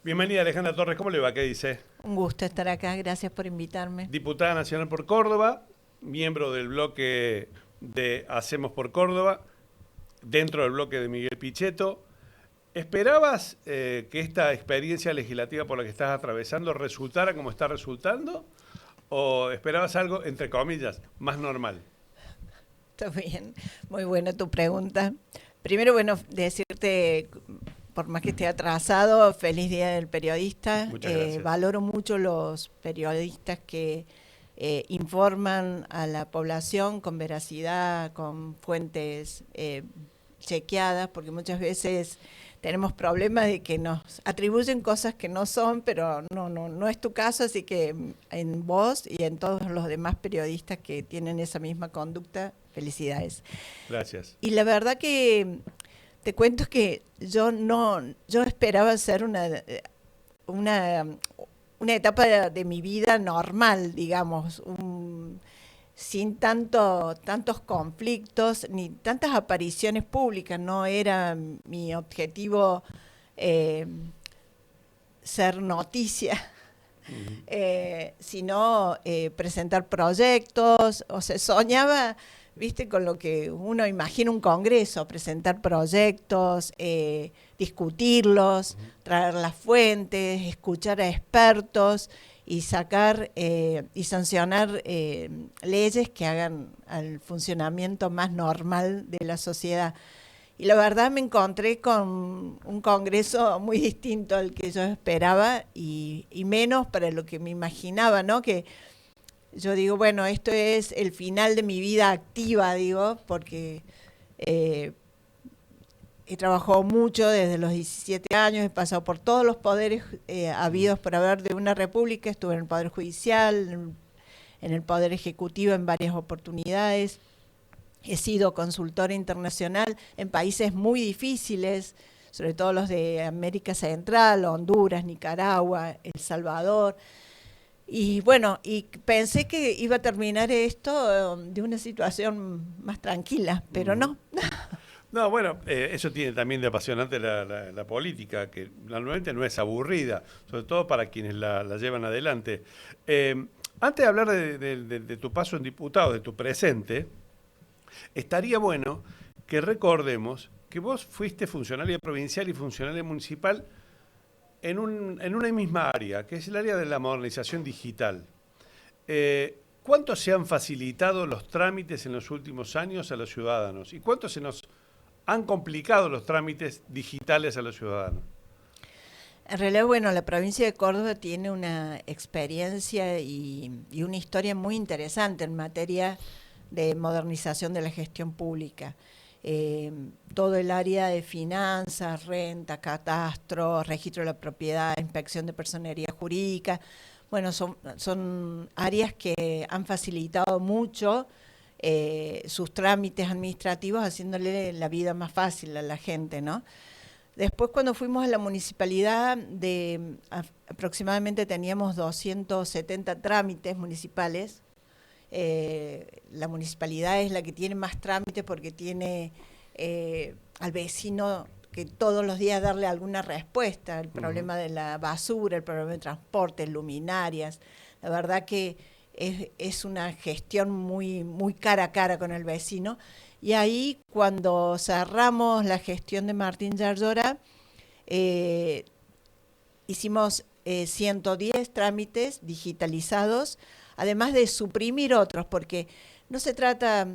Bienvenida Alejandra Torres, ¿cómo le va? ¿Qué dice? Un gusto estar acá, gracias por invitarme. Diputada nacional por Córdoba, miembro del bloque de Hacemos por Córdoba, dentro del bloque de Miguel Pichetto. ¿Esperabas que esta experiencia legislativa por la que estás atravesando resultara como está resultando? ¿O esperabas algo, entre comillas, más normal? Está bien, muy buena tu pregunta. Primero, bueno, decirte, por más que esté atrasado, feliz Día del Periodista. Muchas gracias. Valoro mucho los periodistas que informan a la población con veracidad, con fuentes chequeadas, porque muchas veces tenemos problemas de que nos atribuyen cosas que no son, pero no es tu caso, así que en vos y en todos los demás periodistas que tienen esa misma conducta, felicidades. Gracias. Y la verdad que te cuento que yo esperaba ser una, una etapa de mi vida normal, digamos, sin tantos conflictos ni tantas apariciones públicas. No era mi objetivo eh, ser noticia, Ujú. sino presentar proyectos. O sea, soñaba, viste, con lo que uno imagina un congreso: presentar proyectos, discutirlos, Ujú. traer las fuentes, escuchar a expertos y sacar y sancionar leyes que hagan al funcionamiento más normal de la sociedad. Y la verdad me encontré con un congreso muy distinto al que yo esperaba y menos para lo que me imaginaba, ¿no? Que yo digo, bueno, esto es el final de mi vida activa, digo, porque eh, he trabajado mucho desde los 17 años, he pasado por todos los poderes Ujú. habidos por haber de una república, estuve en el Poder Judicial, en el Poder Ejecutivo en varias oportunidades. He sido consultora internacional en países muy difíciles, sobre todo los de América Central, Honduras, Nicaragua, El Salvador. Y bueno, y pensé que iba a terminar esto de una situación más tranquila, pero Ujú. no. No, bueno, eso tiene también de apasionante la política, que normalmente no es aburrida, sobre todo para quienes la llevan adelante. Eh, Antes de hablar de tu paso en diputado, de tu presente, estaría bueno que recordemos que vos fuiste funcionaria provincial y funcionaria municipal en una misma área, que es el área de la modernización digital. ¿Cuánto se han facilitado los trámites en los últimos años a los ciudadanos? ¿Y cuánto se nos han complicado los trámites digitales a los ciudadanos? En realidad, bueno, la provincia de Córdoba tiene una experiencia y una historia muy interesante en materia de modernización de la gestión pública. Eh, Todo el área de finanzas, renta, catastro, registro de la propiedad, inspección de personería jurídica, bueno, son áreas que han facilitado mucho sus trámites administrativos, haciéndole la vida más fácil a la gente, ¿no? Después, cuando fuimos a la municipalidad, aproximadamente teníamos 270 trámites municipales. La municipalidad es la que tiene más trámites porque tiene al vecino que todos los días darle alguna respuesta: el Ujú. problema de la basura, el problema de transporte, luminarias. La verdad que es una gestión muy cara a cara con el vecino. Y ahí, cuando cerramos la gestión de Martín Yarlora, eh, hicimos 110 trámites digitalizados, además de suprimir otros, porque no se trata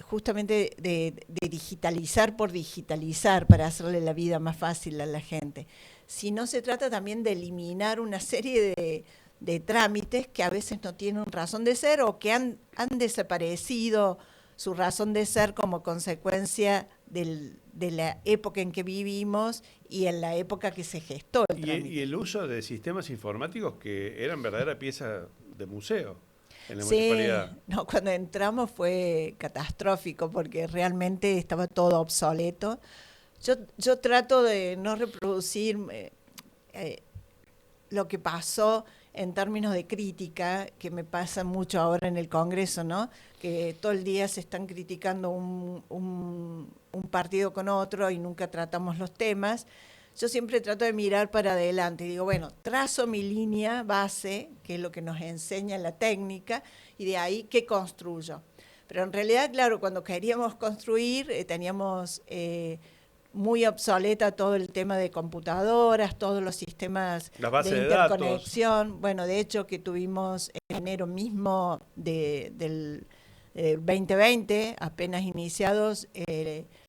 justamente de digitalizar por digitalizar para hacerle la vida más fácil a la gente, sino se trata también de eliminar una serie de trámites que a veces no tienen razón de ser o que han desaparecido su razón de ser como consecuencia de la época en que vivimos y en la época que se gestó el Y trámite. el uso de sistemas informáticos que eran verdadera pieza de museo en la Sí, municipalidad. no, cuando entramos fue catastrófico porque realmente estaba todo obsoleto. Yo trato de no reproducir eh, lo que pasó en términos de crítica, que me pasa mucho ahora en el Congreso, ¿no? Que todo el día se están criticando un partido con otro y nunca tratamos los temas. yo siempre trato de mirar para adelante. Digo, bueno, trazo mi línea base, que es lo que nos enseña la técnica, y de ahí, ¿qué construyo? Pero en realidad, claro, cuando queríamos construir, teníamos muy obsoleta todo el tema de computadoras, todos los sistemas Las de bases de datos. interconexión. Bueno, de hecho, que tuvimos en enero mismo del 2020, apenas iniciados,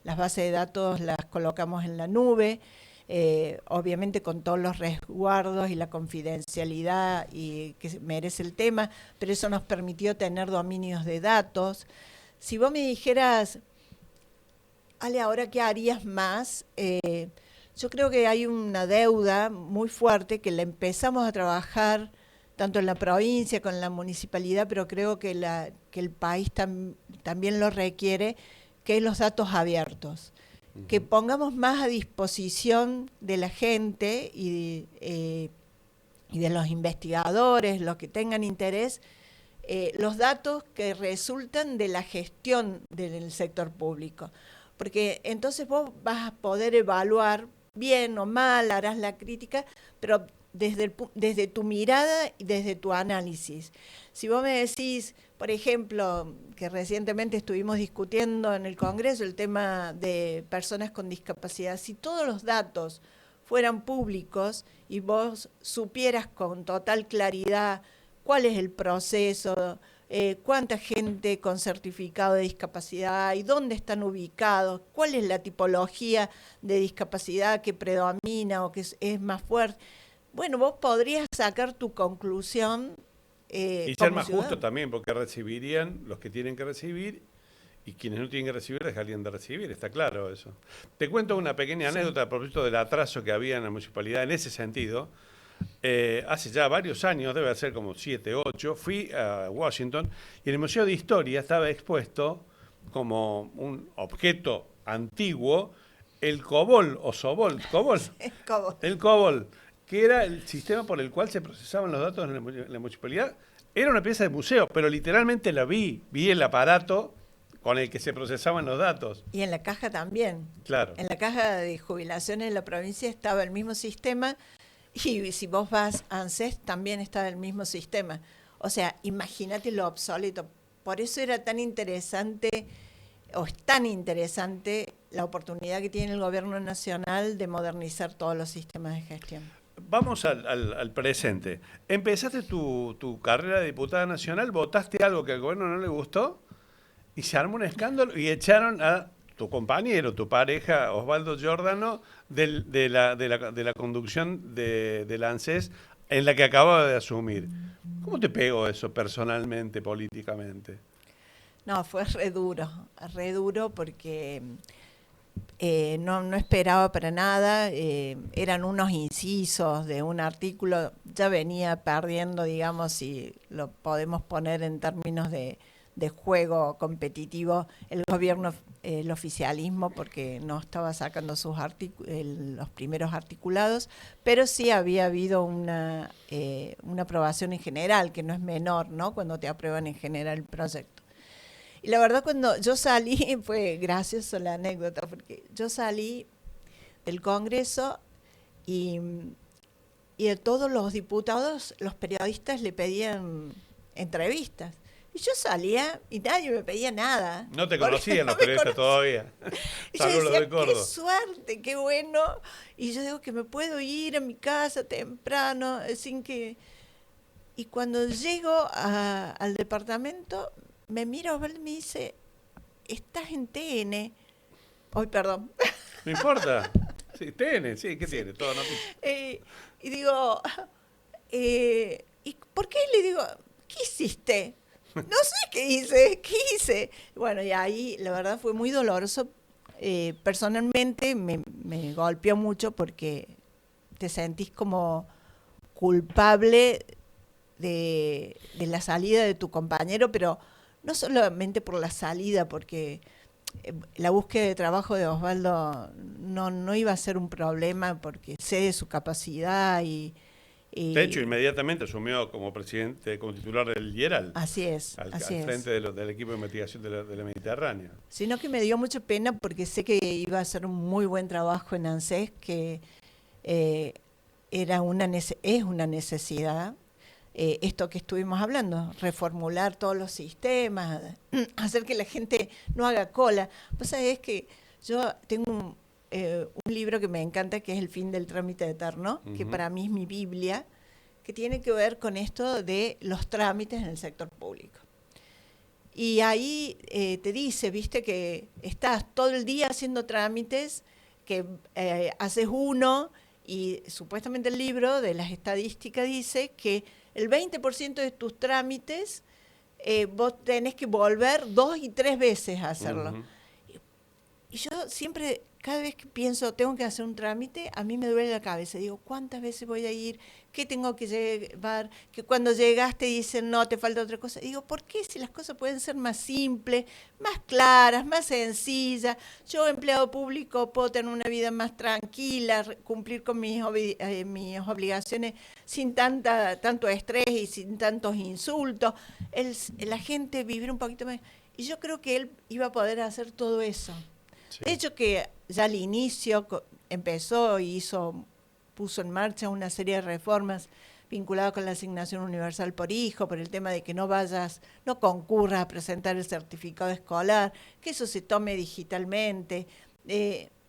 las bases de datos las colocamos en la nube, obviamente con todos los resguardos y la confidencialidad y que merece el tema, pero eso nos permitió tener dominios de datos. Si vos me dijeras, Ale, ¿ahora qué harías más? Yo creo que hay una deuda muy fuerte que la empezamos a trabajar tanto en la provincia como en la municipalidad, pero creo que, que el país también lo requiere, que es los datos abiertos. Que pongamos más a disposición de la gente y de los investigadores, los que tengan interés, los datos que resultan de la gestión del sector público. Porque entonces vos vas a poder evaluar bien o mal, harás la crítica, pero desde tu mirada y desde tu análisis. Si vos me decís, por ejemplo, que recientemente estuvimos discutiendo en el Congreso el tema de personas con discapacidad, si todos los datos fueran públicos y vos supieras con total claridad cuál es el proceso, cuánta gente con certificado de discapacidad y dónde están ubicados, cuál es la tipología de discapacidad que predomina o que es más fuerte. Bueno, vos podrías sacar tu conclusión. Y ser más justo también, porque recibirían los que tienen que recibir y quienes no tienen que recibir dejarían de recibir, está claro eso. Te cuento una pequeña anécdota a propósito del atraso que había en la municipalidad en ese sentido. Hace ya varios años, debe ser como 7, 8, fui a Washington y en el Museo de Historia estaba expuesto como un objeto antiguo el COBOL o SOBOL, COBOL, el COBOL, que era el sistema por el cual se procesaban los datos en la municipalidad. Era una pieza de museo, pero literalmente la vi el aparato con el que se procesaban los datos. Y en la caja también. Claro. En la caja de jubilaciones de la provincia estaba el mismo sistema. Y si vos vas a ANSES, también está el mismo sistema. O sea, imagínate lo obsoleto. Por eso era tan interesante, o es tan interesante, la oportunidad que tiene el gobierno nacional de modernizar todos los sistemas de gestión. Vamos al presente. Empezaste tu carrera de diputada nacional, votaste algo que al gobierno no le gustó y se armó un escándalo y echaron a tu compañero, tu pareja, Osvaldo Giordano, de la conducción de la ANSES en la que acababa de asumir. ¿Cómo te pegó eso personalmente, políticamente? No, fue re duro porque no esperaba para nada, eran unos incisos de un artículo, ya venía perdiendo, digamos, si lo podemos poner en términos de juego competitivo, el gobierno, el oficialismo, porque no estaba sacando los primeros articulados, pero sí había habido una aprobación en general, que no es menor, ¿no?, cuando te aprueban en general el proyecto. Y la verdad, cuando yo salí, fue gracioso la anécdota, porque yo salí del Congreso y a todos los diputados, los periodistas le pedían entrevistas. Y yo salía y nadie me pedía nada. No te conocían los periodistas todavía. Y yo decía, qué suerte, qué bueno. Y yo digo que me puedo ir a mi casa temprano, sin que... Y cuando llego al departamento, me mira Osvaldo y me dice, estás en TN. Ay, perdón. No importa. Sí, TN, sí, ¿qué tiene? Todo noticia. Y digo, ¿y por qué? Le digo, ¿qué hiciste? No sé qué hice. Bueno, y ahí la verdad fue muy doloroso. Personalmente me golpeó mucho porque te sentís como culpable de la salida de tu compañero, pero no solamente por la salida, porque la búsqueda de trabajo de Osvaldo no iba a ser un problema porque sé de su capacidad y de hecho, inmediatamente asumió como presidente, como titular del IERAL. Así es. Al frente del equipo de investigación de la Mediterránea. Sino que me dio mucha pena porque sé que iba a hacer un muy buen trabajo en ANSES, que es una necesidad. Esto que estuvimos hablando, reformular todos los sistemas, hacer que la gente no haga cola. Vos sabés que yo tengo un libro que me encanta, que es El fin del trámite eterno, que para mí es mi Biblia, que tiene que ver con esto de los trámites en el sector público. Y ahí te dice, viste, que estás todo el día haciendo trámites, que haces uno, y supuestamente el libro de las estadísticas dice que el 20% de tus trámites vos tenés que volver 2 y 3 veces a hacerlo. Y yo siempre, cada vez que pienso, tengo que hacer un trámite, a mí me duele la cabeza. Digo, ¿cuántas veces voy a ir? ¿Qué tengo que llevar? Que cuando llegaste dicen, no, te falta otra cosa. Digo, ¿por qué si las cosas pueden ser más simples, más claras, más sencillas? Yo, empleado público, puedo tener una vida más tranquila, cumplir con mis obligaciones sin tanto estrés y sin tantos insultos. La gente vivir un poquito más. Y yo creo que él iba a poder hacer todo eso. Sí. De hecho, que ya al inicio empezó y puso en marcha una serie de reformas vinculadas con la asignación universal por hijo, por el tema de que no concurras a presentar el certificado escolar, que eso se tome digitalmente,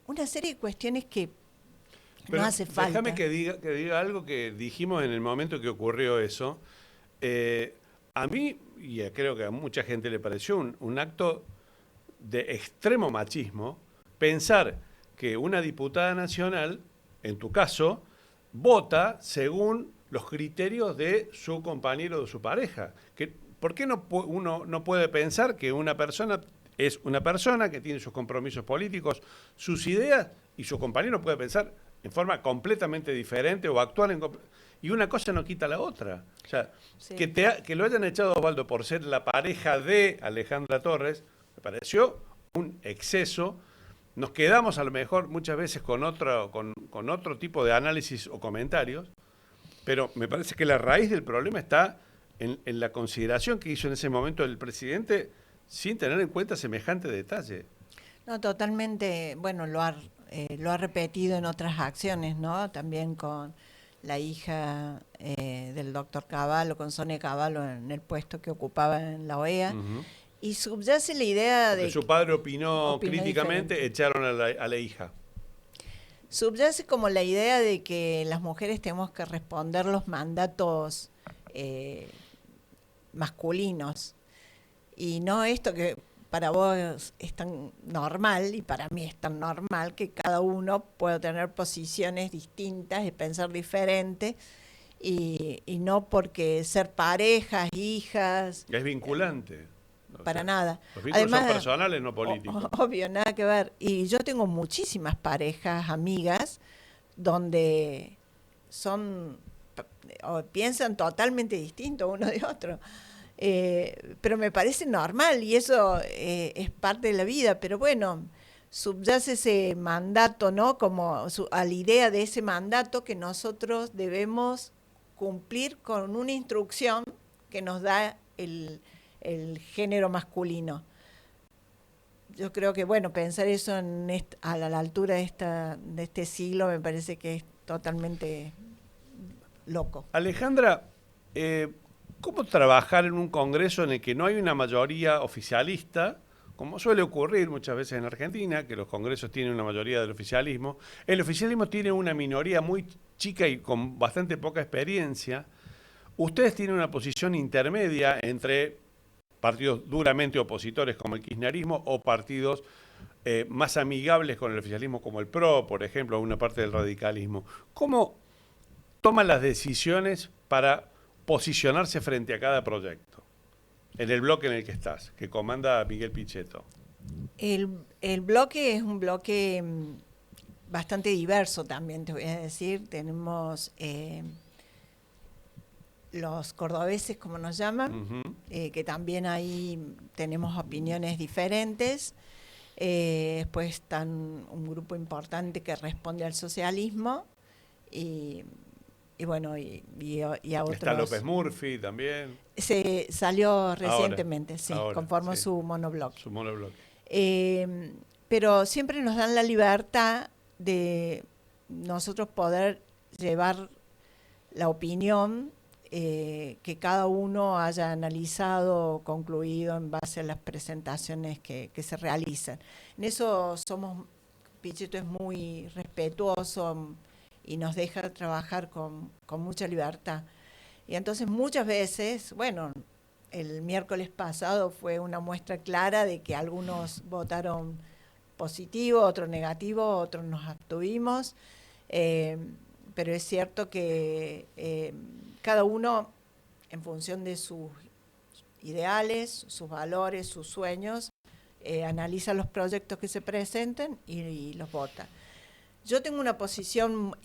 una serie de cuestiones que no hace falta. Déjame que diga algo que dijimos en el momento que ocurrió eso. A mí, y creo que a mucha gente le pareció un acto de extremo machismo, pensar que una diputada nacional, en tu caso, vota según los criterios de su compañero o de su pareja. ¿Por qué uno no puede pensar que una persona es una persona que tiene sus compromisos políticos, sus ideas, y su compañero puede pensar en forma completamente diferente o actuar y una cosa no quita la otra? O sea, sí. que lo hayan echado a Osvaldo por ser la pareja de Alejandra Torres, me pareció un exceso. Nos quedamos a lo mejor muchas veces con otro tipo de análisis o comentarios, pero me parece que la raíz del problema está en la consideración que hizo en ese momento el presidente sin tener en cuenta semejante detalle. No, totalmente, bueno, lo ha repetido en otras acciones, ¿no? También con la hija del doctor Cavallo, con Sonia Cavallo, en el puesto que ocupaba en la OEA. Y subyace la idea de... su padre opinó críticamente, diferente. Echaron a la hija. Subyace como la idea de que las mujeres tenemos que responder los mandatos masculinos. Y no esto que para vos es tan normal, y para mí es tan normal, que cada uno pueda tener posiciones distintas y pensar diferente, y no porque ser parejas, hijas... Es vinculante. Para nada. Los vínculos son personales, no políticos. Obvio, nada que ver. Y yo tengo muchísimas parejas, amigas, donde piensan totalmente distinto uno de otro. Pero me parece normal, y eso es parte de la vida. Pero bueno, subyace ese mandato, ¿no? Como a la idea de ese mandato que nosotros debemos cumplir con una instrucción que nos da el género masculino. Yo creo que, bueno, pensar eso a la altura de este siglo me parece que es totalmente loco. Alejandra, ¿cómo trabajar en un Congreso en el que no hay una mayoría oficialista, como suele ocurrir muchas veces en Argentina, que los congresos tienen una mayoría del oficialismo? El oficialismo tiene una minoría muy chica y con bastante poca experiencia. Ustedes tienen una posición intermedia entre partidos duramente opositores como el kirchnerismo o partidos más amigables con el oficialismo como el PRO, por ejemplo, o una parte del radicalismo. ¿Cómo toman las decisiones para posicionarse frente a cada proyecto en el bloque en el que estás, que comanda Miguel Pichetto? El bloque es un bloque bastante diverso también, te voy a decir. Tenemos... los cordobeses, como nos llaman, que también ahí tenemos opiniones diferentes. Después están un grupo importante que responde al socialismo y bueno, y a otros. Está López Murphy también. Se salió recientemente, conformó sí. Su monobloque. Su monobloque. Pero siempre nos dan la libertad de nosotros poder llevar la opinión que cada uno haya analizado, concluido en base a las presentaciones que se realizan. En eso Pichetto es muy respetuoso y nos deja trabajar con mucha libertad. Y entonces muchas veces, bueno, el miércoles pasado fue una muestra clara de que algunos votaron positivo, otros negativo, otros nos abstuvimos, pero es cierto que cada uno, en función de sus ideales, sus valores, sus sueños, analiza los proyectos que se presenten y los vota. Yo tengo una posición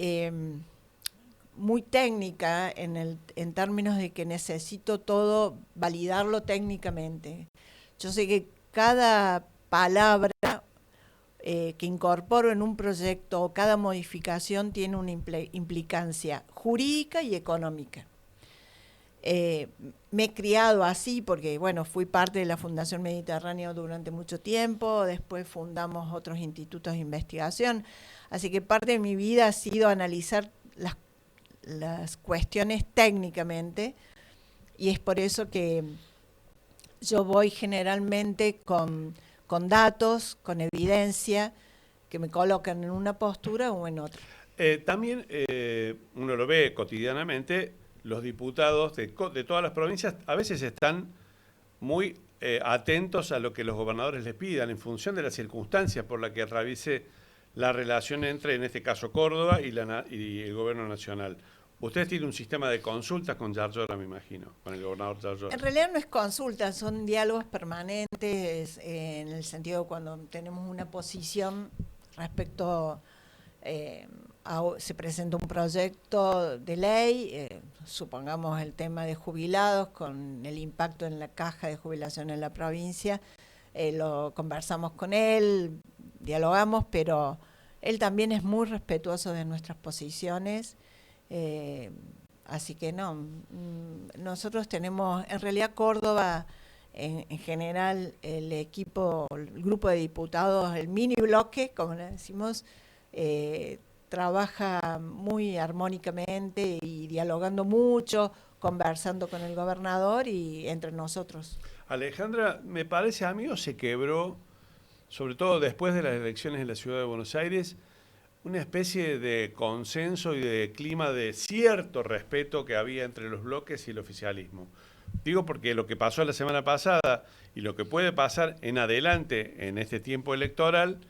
muy técnica en términos de que necesito todo validarlo técnicamente. Yo sé que cada palabra que incorporo en un proyecto o cada modificación tiene una implicancia jurídica y económica. Me he criado así porque, bueno, fui parte de la Fundación Mediterráneo durante mucho tiempo, después fundamos otros institutos de investigación, así que parte de mi vida ha sido analizar las cuestiones técnicamente, y es por eso que yo voy generalmente con datos, con evidencia, que me colocan en una postura o en otra. También uno lo ve cotidianamente, los diputados de todas las provincias a veces están muy atentos a lo que los gobernadores les pidan en función de las circunstancias por las que atraviese la relación entre, en este caso, Córdoba y el gobierno nacional. Ustedes tienen un sistema de consultas con Yarlora, me imagino, con el gobernador Yarlora. En realidad no es consulta, son diálogos permanentes, en el sentido de cuando tenemos una posición respecto se presenta un proyecto de ley, supongamos el tema de jubilados, con el impacto en la caja de jubilación en la provincia, lo conversamos con él, dialogamos, pero él también es muy respetuoso de nuestras posiciones, así que no, nosotros tenemos, en realidad Córdoba, en general el equipo, el grupo de diputados, el mini bloque, como le decimos, trabaja muy armónicamente y dialogando mucho, conversando con el gobernador y entre nosotros. Alejandra, me parece a mí o se quebró, sobre todo después de las elecciones en la ciudad de Buenos Aires, una especie de consenso y de clima de cierto respeto que había entre los bloques y el oficialismo. Digo porque lo que pasó la semana pasada y lo que puede pasar en adelante en este tiempo electoral,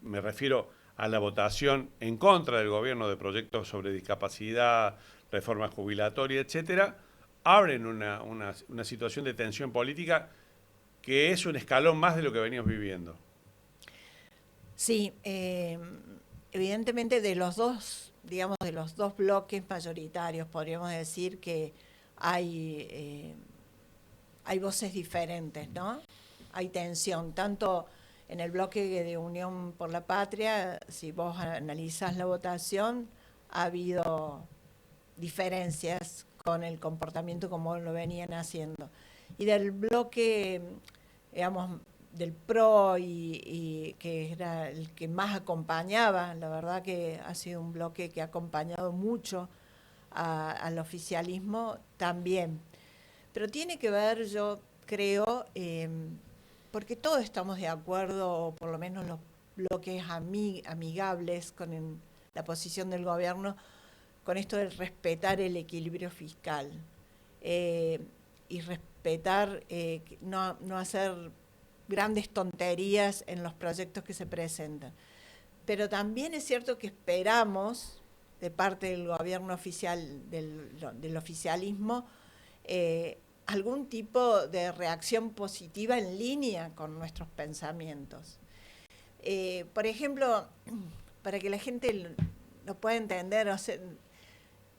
me refiero a la votación en contra del gobierno de proyectos sobre discapacidad, reforma jubilatoria, etcétera, abren una situación de tensión política que es un escalón más de lo que venimos viviendo. Sí, evidentemente de los dos, digamos, de los dos bloques mayoritarios, podríamos decir que hay voces diferentes, ¿no? Hay tensión, tanto en el bloque de Unión por la Patria, si vos analizás la votación, ha habido diferencias con el comportamiento como lo venían haciendo. Y del bloque, digamos, del PRO y que era el que más acompañaba, la verdad que ha sido un bloque que ha acompañado mucho al oficialismo también. Pero tiene que ver, yo creo, porque todos estamos de acuerdo, o por lo menos los bloques amigables con la posición del gobierno, con esto de respetar el equilibrio fiscal y respetar, no hacer grandes tonterías en los proyectos que se presentan. Pero también es cierto que esperamos, de parte del gobierno oficial, del oficialismo, algún tipo de reacción positiva en línea con nuestros pensamientos. Por ejemplo, para que la gente lo pueda entender, o sea,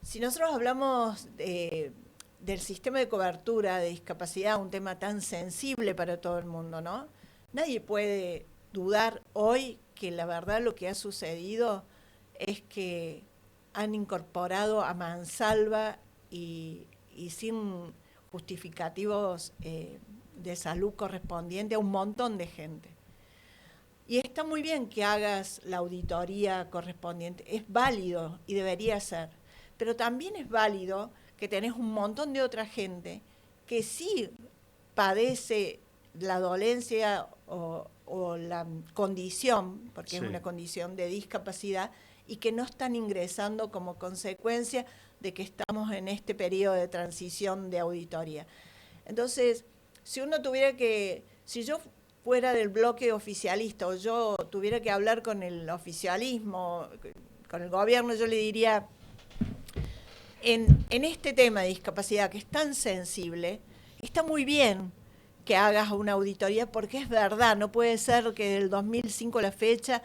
si nosotros hablamos del sistema de cobertura de discapacidad, un tema tan sensible para todo el mundo, ¿no? Nadie puede dudar hoy que la verdad lo que ha sucedido es que han incorporado a mansalva y sin justificativos de salud correspondiente a un montón de gente. Y está muy bien que hagas la auditoría correspondiente, es válido y debería ser, pero también es válido que tenés un montón de otra gente que sí padece la dolencia o la condición, porque es Sí. una condición de discapacidad, y que no están ingresando como consecuencia de que estamos en este periodo de transición de auditoría. Entonces, si uno tuviera que, si yo fuera del bloque oficialista o yo tuviera que hablar con el oficialismo, con el gobierno, yo le diría, en este tema de discapacidad que es tan sensible, está muy bien que hagas una auditoría porque es verdad, no puede ser que del 2005 a la fecha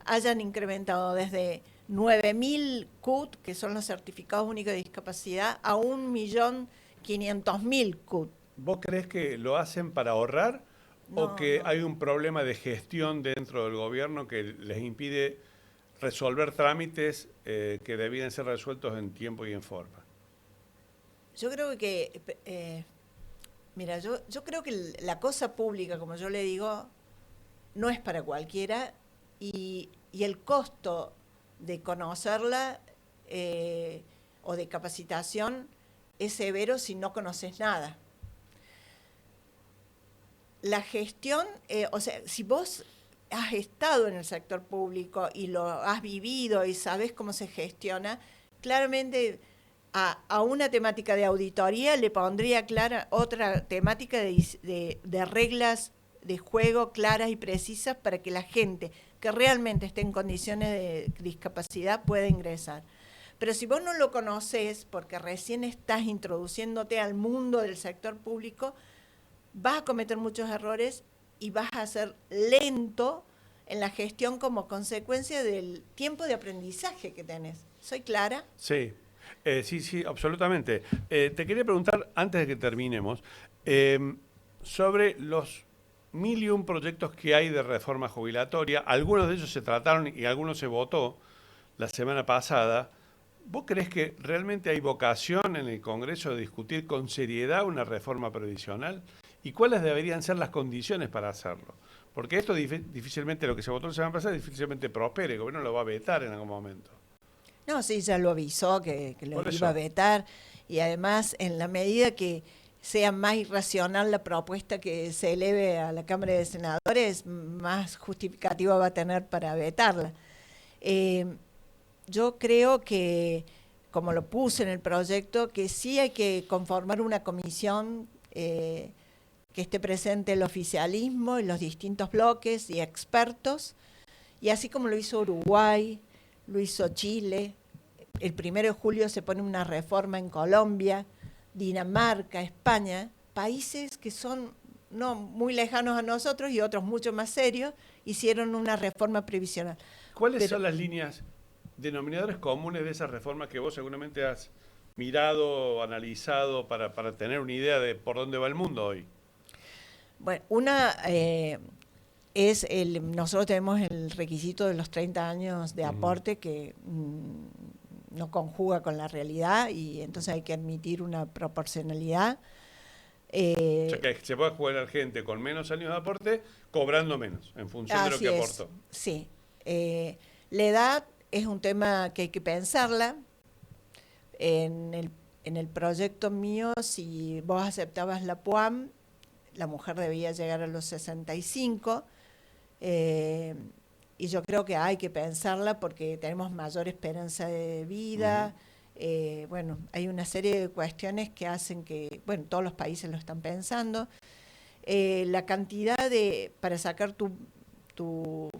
hayan incrementado desde 9.000 CUT, que son los certificados únicos de discapacidad, a 1.500.000 CUT. ¿Vos creés que lo hacen para ahorrar o No, que no. hay un problema de gestión dentro del gobierno que les impide resolver trámites que debían ser resueltos en tiempo y en forma? Yo creo que, mira, yo creo que la cosa pública, como yo le digo, no es para cualquiera y el costo de conocerla o de capacitación es severo si no conoces nada. La gestión, o sea, si vos has estado en el sector público y lo has vivido y sabes cómo se gestiona, claramente a una temática de auditoría le pondría clara otra temática de reglas de juego claras y precisas para que la gente que realmente esté en condiciones de discapacidad pueda ingresar. Pero si vos no lo conoces, porque recién estás introduciéndote al mundo del sector público, vas a cometer muchos errores y vas a ser lento en la gestión como consecuencia del tiempo de aprendizaje que tenés. ¿Soy clara? Sí, sí, sí, absolutamente. Te quería preguntar, antes de que terminemos, sobre los mil y un proyectos que hay de reforma jubilatoria. Algunos de ellos se trataron y algunos se votó la semana pasada. ¿Vos creés que realmente hay vocación en el Congreso de discutir con seriedad una reforma previsional? ¿Y cuáles deberían ser las condiciones para hacerlo? Porque esto difícilmente, lo que se votó la semana pasada, difícilmente prospere. El gobierno lo va a vetar en algún momento. No, sí, ya lo avisó que lo Por iba a eso. vetar y además en la medida que sea más irracional la propuesta que se eleve a la Cámara de Senadores, más justificativa va a tener para vetarla. Eh, yo creo que, como lo puse en el proyecto, que sí hay que conformar una comisión que esté presente el oficialismo y los distintos bloques y expertos, y así como lo hizo Uruguay, lo hizo Chile, el 1 de julio se pone una reforma en Colombia, Dinamarca, España, países que son no muy lejanos a nosotros y otros mucho más serios, hicieron una reforma previsional. ¿Cuáles Pero son las líneas denominadores comunes de esa reforma que vos seguramente has mirado, analizado para tener una idea de por dónde va el mundo hoy? bueno, nosotros tenemos el requisito de los 30 años de Ujú. aporte que no conjuga con la realidad y entonces hay que admitir una proporcionalidad. O sea Eh, que se puede jugar gente con menos años de aporte cobrando menos en función de lo Así que es, aportó. sí. La edad es un tema que hay que pensarla. En el proyecto mío, si vos aceptabas la PUAM, la mujer debía llegar a los 65. eh, y yo creo que hay que pensarla porque tenemos mayor esperanza de Ujú. vida. Bueno, hay una serie de cuestiones que hacen que, bueno, todos los países lo están pensando. La cantidad para sacar tu, tu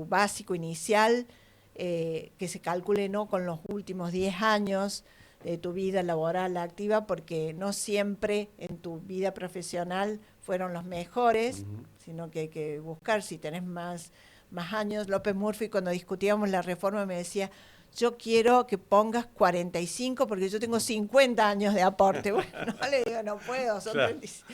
básico inicial, que se calcule no con los últimos 10 años de tu vida laboral activa, porque no siempre en tu vida profesional fueron los mejores, Ujú. sino que hay que buscar si tenés más años. López Murphy, cuando discutíamos la reforma, me decía, yo quiero que pongas 45 porque yo tengo 50 años de aporte. Bueno, no le digo, no puedo, son Claro. 35.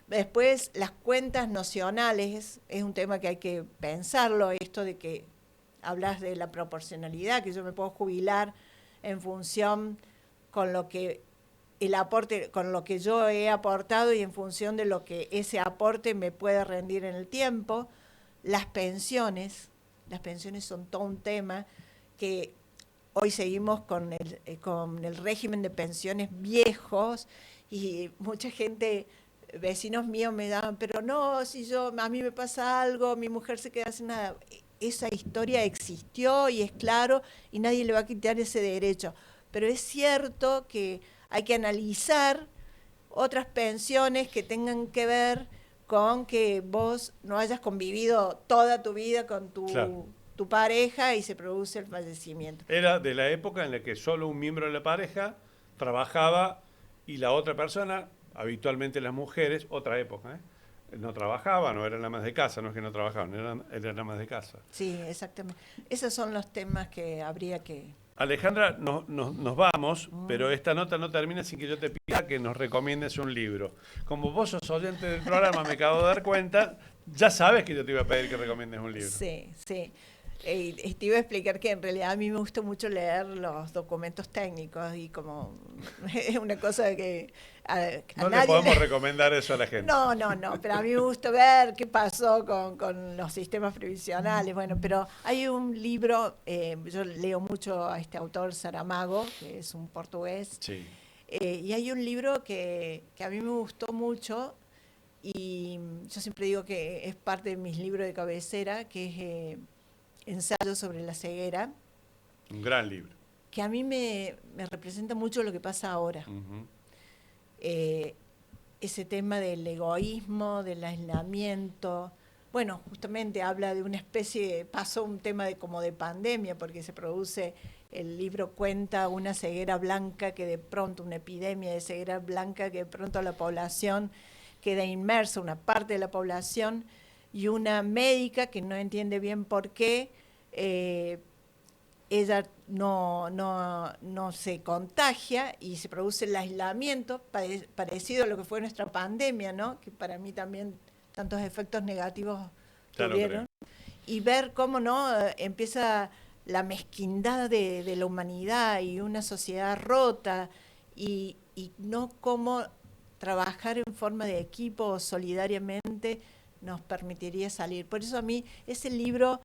Después, las cuentas nocionales es un tema que hay que pensarlo, esto de que hablas de la proporcionalidad, que yo me puedo jubilar en función con lo que el aporte, con lo que yo he aportado y en función de lo que ese aporte me puede rendir en el tiempo. Las pensiones son todo un tema que hoy seguimos con el régimen de pensiones viejos y mucha gente, vecinos míos me daban, pero no, si a mí me pasa algo, mi mujer se queda sin nada. Esa historia existió y es claro y nadie le va a quitar ese derecho. Pero es cierto que hay que analizar otras pensiones que tengan que ver con que vos no hayas convivido toda tu vida con Claro. tu pareja y se produce el fallecimiento. Era de la época en la que solo un miembro de la pareja trabajaba y la otra persona, habitualmente las mujeres, otra época, no trabajaban, no eran amas de casa, no es que no trabajaban, eran amas de casa. Sí, exactamente. Esos son los temas que habría que... Alejandra, nos vamos, pero esta nota no termina sin que yo te pida que nos recomiendes un libro. Como vos sos oyente del programa, me acabo de dar cuenta, ya sabes que yo te iba a pedir que recomiendes un libro. Sí, sí. Y te iba a explicar que en realidad a mí me gusta mucho leer los documentos técnicos y como es una cosa que a No le nadie podemos recomendar eso a la gente. No, pero a mí me gusta ver qué pasó con los sistemas previsionales. Bueno, pero hay un libro, yo leo mucho a este autor Saramago, que es un portugués, Sí. y hay un libro que a mí me gustó mucho y yo siempre digo que es parte de mis libros de cabecera, que es Ensayo sobre la ceguera, Un gran libro. que a mí me representa mucho lo que pasa ahora. Ujú. Eh, Ese tema del egoísmo, del aislamiento. Bueno, justamente habla de una especie, pasó un tema como de pandemia, porque se produce, el libro cuenta una ceguera blanca que de pronto, una epidemia de ceguera blanca que de pronto la población queda inmersa, una parte de la población, y una médica que no entiende bien por qué, ella no se contagia y se produce el aislamiento, parecido a lo que fue nuestra pandemia, ¿no? Que para mí también tantos efectos negativos Ya lo creo. tuvieron. Y ver cómo no empieza la mezquindad de la humanidad y una sociedad rota y no cómo trabajar en forma de equipo solidariamente nos permitiría salir. Por eso a mí ese libro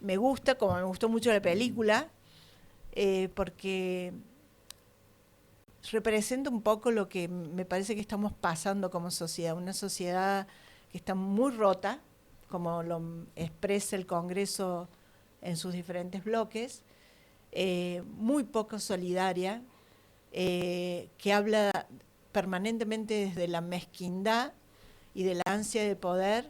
me gusta, como me gustó mucho la película, porque representa un poco lo que me parece que estamos pasando como sociedad, una sociedad que está muy rota, como lo expresa el Congreso en sus diferentes bloques, muy poco solidaria, que habla permanentemente desde la mezquindad y de la ansia de poder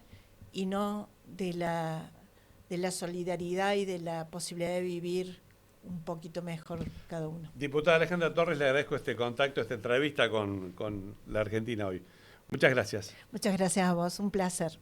y no de la solidaridad y de la posibilidad de vivir un poquito mejor cada uno. Diputada Alejandra Torres, le agradezco este contacto, esta entrevista con la Argentina hoy. Muchas gracias. Muchas gracias a vos, un placer.